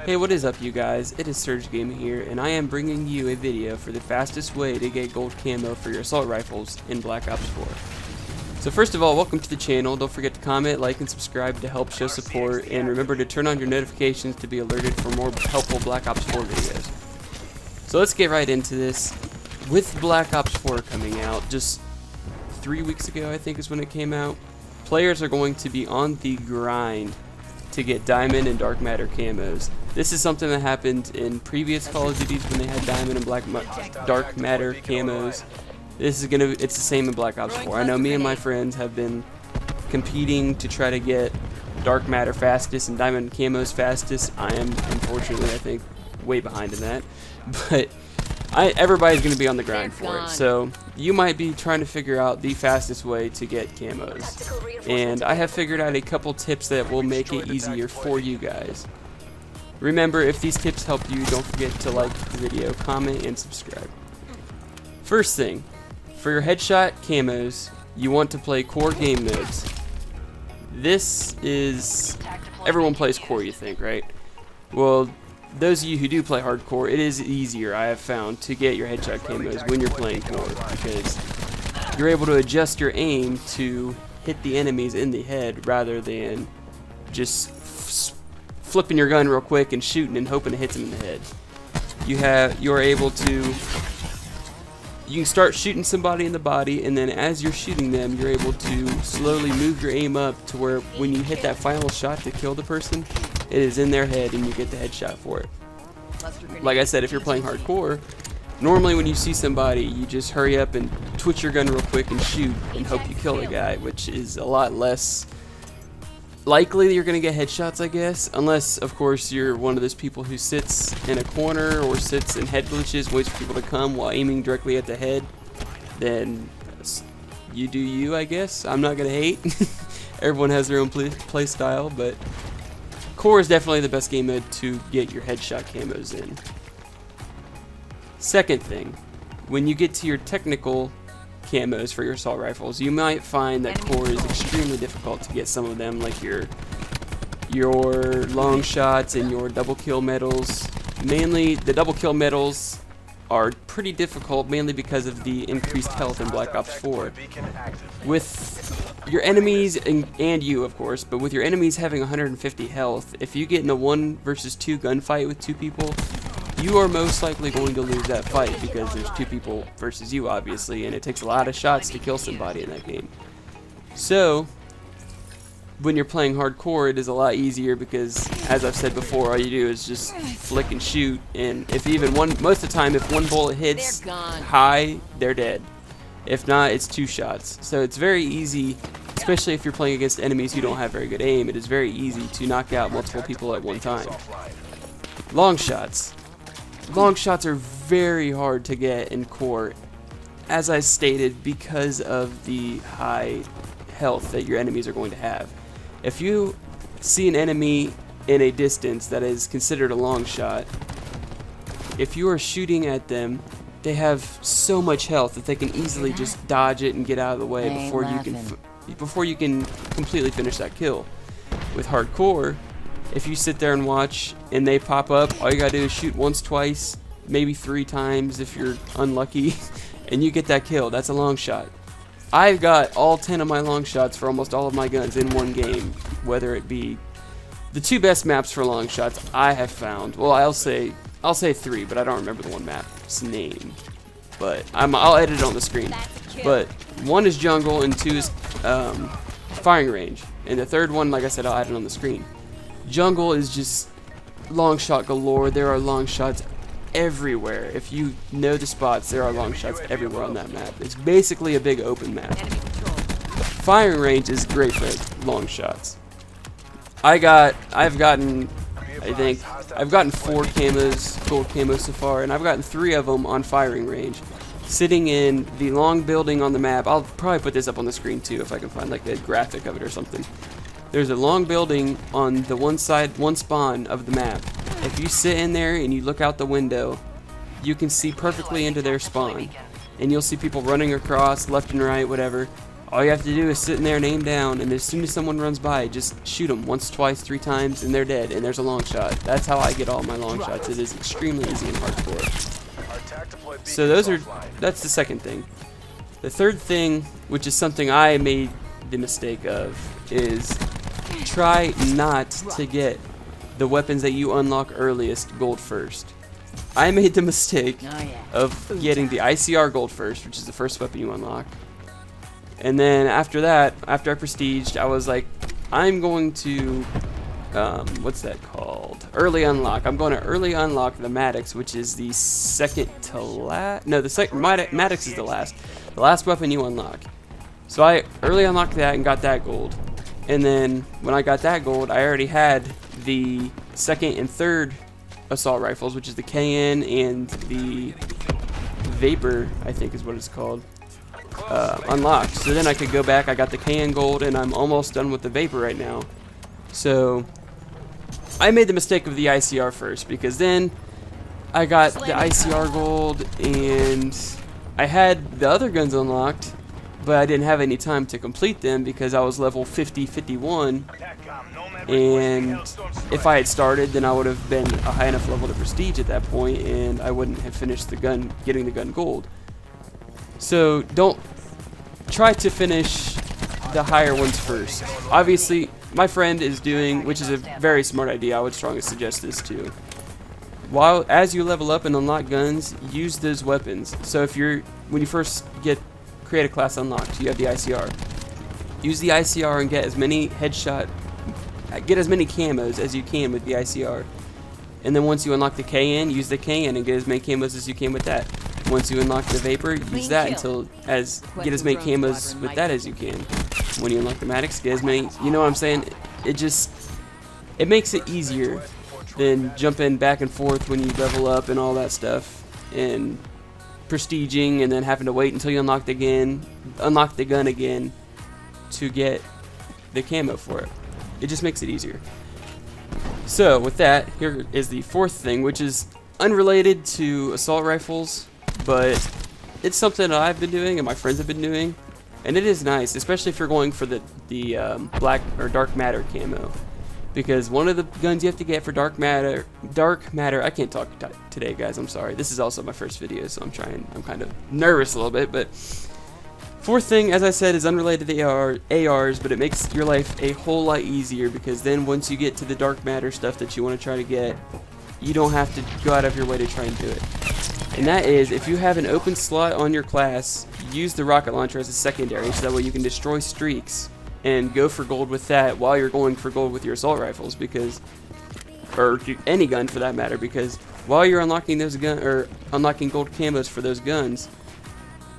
Hey, what is up you guys? It is Surge Gaming here, and I am bringing you a video for the fastest way to get gold camo for your assault rifles in Black Ops 4. So first of all, welcome to the channel. Don't forget to comment, like, and subscribe to help show support, and remember to turn on your notifications to be alerted for more helpful Black Ops 4 videos. So let's get right into this. With Black Ops 4 coming out, just 3 weeks ago I think is when it came out, players are going to be on the grind to get diamond and dark matter camos. This is something that happened in previous Call of Duties when they had diamond and dark matter camos. It's the same in Black Ops 4. I know me and my friends have been competing to try to get dark matter fastest and diamond camos fastest. I am, unfortunately, I think, way behind in that. But everybody's going to be on the grind for it. So you might be trying to figure out the fastest way to get camos. And I have figured out a couple tips that will make it easier for you guys. Remember, if these tips help you, don't forget to like the video, comment, and subscribe. First thing, for your headshot camos, you want to play core game modes. This is... everyone plays core, you think, right? Well, those of you who do play hardcore, it is easier, I have found, to get your headshot camos when you're playing core, because you're able to adjust your aim to hit the enemies in the head rather than just flipping your gun real quick and shooting and hoping it hits them in the head. You're able to... you can start shooting somebody in the body, and then as you're shooting them, you're able to slowly move your aim up to where when you hit that final shot to kill the person, it is in their head and you get the headshot for it. Like I said, if you're playing hardcore, normally when you see somebody, you just hurry up and twitch your gun real quick and shoot and hope you kill the guy, which is a lot less likely that you're going to get headshots, I guess, unless, of course, you're one of those people who sits in a corner or sits in head glitches, waits for people to come while aiming directly at the head. Then you do you, I guess. I'm not going to hate. Everyone has their own play style, but core is definitely the best game mode to get your headshot camos in. Second thing, when you get to your technical camos for your assault rifles, you might find that core is extremely difficult to get some of them, like your long shots and your double kill medals. Mainly, the double kill medals are pretty difficult, mainly because of the increased health in Black Ops 4. With your enemies, and you of course, but with your enemies having 150 health, if you get in a 1 versus 2 gunfight with 2 people, you are most likely going to lose that fight because there's 2 people versus you, obviously, and it takes a lot of shots to kill somebody in that game. So, when you're playing hardcore, it is a lot easier because, as I've said before, all you do is just flick and shoot, and if even most of the time, if one bullet hits high, they're dead. If not, it's 2 shots. So it's very easy, especially if you're playing against enemies who don't have very good aim, it is very easy to knock out multiple people at one time. Long shots. Long shots are very hard to get in core, as I stated, because of the high health that your enemies are going to have. If you see an enemy in a distance that is considered a long shot, if you are shooting at them, they have so much health that they can easily just dodge it and get out of the way before you can completely finish that kill. With hardcore, if you sit there and watch and they pop up, all you gotta do is shoot once, twice, maybe 3 times if you're unlucky, and you get that kill. That's a long shot. I've got all 10 of my long shots for almost all of my guns in one game, whether it be the 2 best maps for long shots I have found. Well, I'll say 3, but I don't remember the one map's name. But I'll edit it on the screen. But 1 is jungle and 2 is firing range, and the third one, like I said, I'll add it on the screen. Jungle is just long shot galore. There are long shots everywhere. If you know the spots, there are long shots everywhere on that map. It's basically a big open map. Firing range is great for long shots. I've gotten 4 camos, gold camos so far, and I've gotten 3 of them on firing range. Sitting in the long building on the map. I'll probably put this up on the screen too if I can find like a graphic of it or something. There's a long building on the one spawn of the map. If you sit in there and you look out the window, you can see perfectly into their spawn. And you'll see people running across, left and right, whatever. All you have to do is sit in there and aim down, and as soon as someone runs by, just shoot them once, twice, 3 times, and they're dead, and there's a long shot. That's how I get all my long shots. It is extremely easy in hardcore. So that's the second thing. The third thing, which is something I made the mistake of, is try not to get the weapons that you unlock earliest gold first. I made the mistake of getting the ICR gold first, which is the first weapon you unlock. And then after that, after I prestiged, I was like, I'm going to, what's that called? Early unlock. I'm going to early unlock the Maddox, which is the second to last. No, the second Maddox is the last weapon you unlock. So I early unlocked that and got that gold. And then when I got that gold, I already had the second and third assault rifles, which is the KN and the Vapor, I think is what it's called. Unlocked. So then I could go back. I got the KN gold, and I'm almost done with the Vapor right now. So I made the mistake of the ICR first, because then I got the ICR gold, and I had the other guns unlocked, but I didn't have any time to complete them because I was level 50, 51. And if I had started, then I would have been a high enough level to prestige at that point, and I wouldn't have finished the gun, getting the gun gold. So don't try to finish the higher ones first. Obviously, my friend is doing, which is a very smart idea. I would strongly suggest this too. As you level up and unlock guns, use those weapons. So when you first create a class unlocked, you have the ICR. Use the ICR and get as many camos as you can with the ICR. And then once you unlock the KN, use the KN and get as many camos as you can with that. Once you unlock the Vapor, use that get as many camos with that as you can. When you unlock the Maddox, get as many. You know what I'm saying? It makes it easier than jumping back and forth when you level up and all that stuff, and prestiging and then having to wait until you unlock the gun again to get the camo for it. It just makes it easier. So with that, here is the fourth thing, which is unrelated to assault rifles, but it's something that I've been doing and my friends have been doing, and it is nice, especially if you're going for the black or dark matter camo, because one of the guns you have to get for dark matter, I can't talk today, guys, I'm sorry. This is also my first video, so I'm kind of nervous a little bit, but fourth thing, as I said, is unrelated to ARs, but it makes your life a whole lot easier, because then once you get to the dark matter stuff that you want to try to get, you don't have to go out of your way to try and do it. And that is, if you have an open slot on your class, use the rocket launcher as a secondary, so that way you can destroy streaks and go for gold with that while you're going for gold with your assault rifles, or any gun for that matter, because while you're unlocking unlocking gold camos for those guns,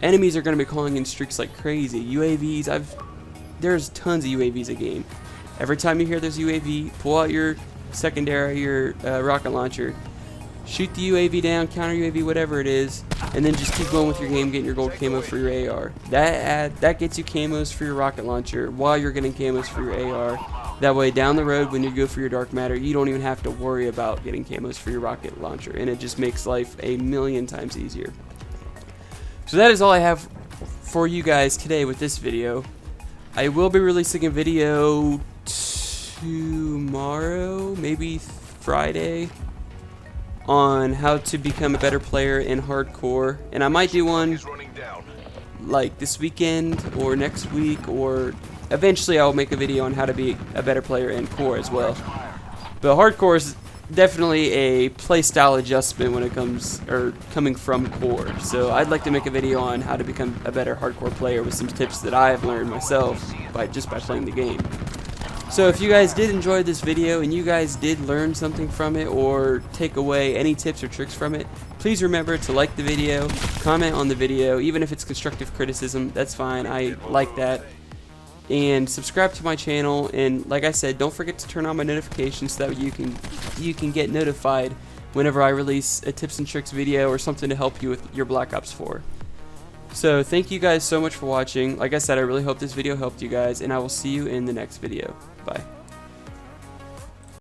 enemies are going to be calling in streaks like crazy. UAVs, there's tons of UAVs a game. Every time you hear there's UAV, pull out your secondary, your rocket launcher, shoot the UAV down, counter UAV, whatever it is, and then just keep going with your game, getting your gold camo for your AR. That gets you camos for your rocket launcher while you're getting camos for your AR. That way, down the road, when you go for your dark matter, you don't even have to worry about getting camos for your rocket launcher, and it just makes life a million times easier. So that is all I have for you guys today with this video. I will be releasing a video tomorrow, maybe Friday, on how to become a better player in hardcore, and I might do one like this weekend or next week, or eventually I'll make a video on how to be a better player in core as well. But hardcore is definitely a playstyle adjustment when it coming from core, so I'd like to make a video on how to become a better hardcore player with some tips that I've learned myself just by playing the game. So if you guys did enjoy this video and you guys did learn something from it or take away any tips or tricks from it, please remember to like the video, comment on the video, even if it's constructive criticism, that's fine, I like that. And subscribe to my channel, and like I said, don't forget to turn on my notifications so that you can get notified whenever I release a tips and tricks video or something to help you with your Black Ops 4. So thank you guys so much for watching. Like I said, I really hope this video helped you guys, and I will see you in the next video. Bye.